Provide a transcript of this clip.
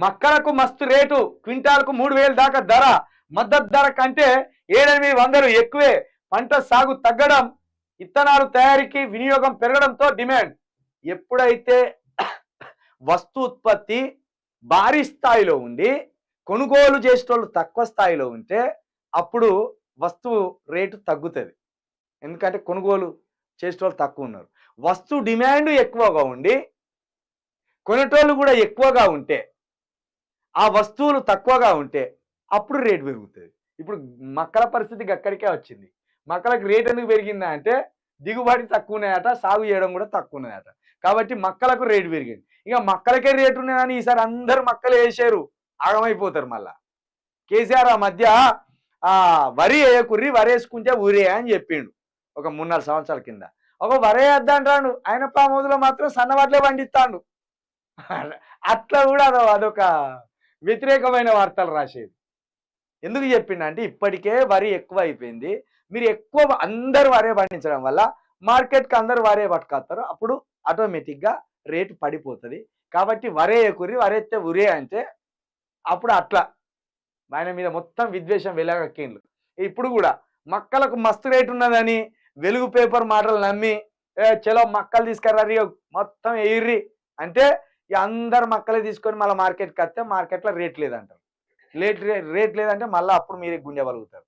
మక్కలకు మస్తు రేటు, క్వింటాల్కు 3000 దాకా ధర. మద్దతు ధర కంటే 7-800 ఎక్కువే. పంట సాగు తగ్గడం, ఇత్తనాలు తయారీకి వినియోగం పెరగడంతో డిమాండ్. ఎప్పుడైతే వస్తు ఉత్పత్తి భారీ స్థాయిలో ఉండి కొనుగోలు చేసేటోళ్ళు తక్కువ స్థాయిలో ఉంటే అప్పుడు వస్తువు రేటు తగ్గుతుంది. ఎందుకంటే కొనుగోలు చేసేటోళ్ళు తక్కువ ఉన్నారు. వస్తువు డిమాండ్ ఎక్కువగా ఉండి కొనేటోళ్ళు కూడా ఎక్కువగా ఉంటే, ఆ వస్తువులు తక్కువగా ఉంటే అప్పుడు రేటు పెరుగుతుంది. ఇప్పుడు మక్కల పరిస్థితికి అక్కడికే వచ్చింది. మక్కలకు రేట్ ఎందుకు పెరిగిందా అంటే దిగుబడి తక్కువ ఉన్నాయట, సాగు చేయడం కూడా తక్కువ ఉన్నాయట. కాబట్టి మక్కలకు రేటు పెరిగింది. ఇక మక్కలకే రేటు ఉన్నాయని ఈసారి అందరు మక్కలు వేసారు, ఆగమైపోతారు. మళ్ళా కేసీఆర్ ఆ మధ్య వరి వేయకుర్రి, వరి వేసుకుంటే ఊరే అని చెప్పిండు ఒక 3-4 సంవత్సరాల కింద. ఒక వరి వేద్దంటాడు, ఆయన పామోదులో మాత్రం సన్నవాట్లే పండిస్తాడు. అట్లా కూడా అదొక వ్యతిరేకమైన వార్తలు రాసేది. ఎందుకు చెప్పిండంటే ఇప్పటికే వరి ఎక్కువ అయిపోయింది, మీరు ఎక్కువ అందరు వరే పండించడం వల్ల మార్కెట్కి అందరు వరే పట్టుకొస్తారు, అప్పుడు ఆటోమేటిక్గా రేటు పడిపోతుంది. కాబట్టి వరే ఎక్కుర్రి, వరేస్తే ఉరే అంటే అప్పుడు అట్లా ఆయన మీద మొత్తం విద్వేషం వెలగక్కిండ్లు. ఇప్పుడు కూడా మక్కలకు మస్తు రేటు ఉన్నదని వెలుగు పేపర్ మాటలు నమ్మి చలో మక్కలు తీసుకుర్రి మొత్తం ఎయిర్రి అంటే అందరు మక్కలే తీసుకొని మళ్ళీ మార్కెట్కి వస్తే మార్కెట్లో రేట్ లేదంటారు. రేట్ లేదంటే మళ్ళీ అప్పుడు మీరే గుంజ పలుగుతారు.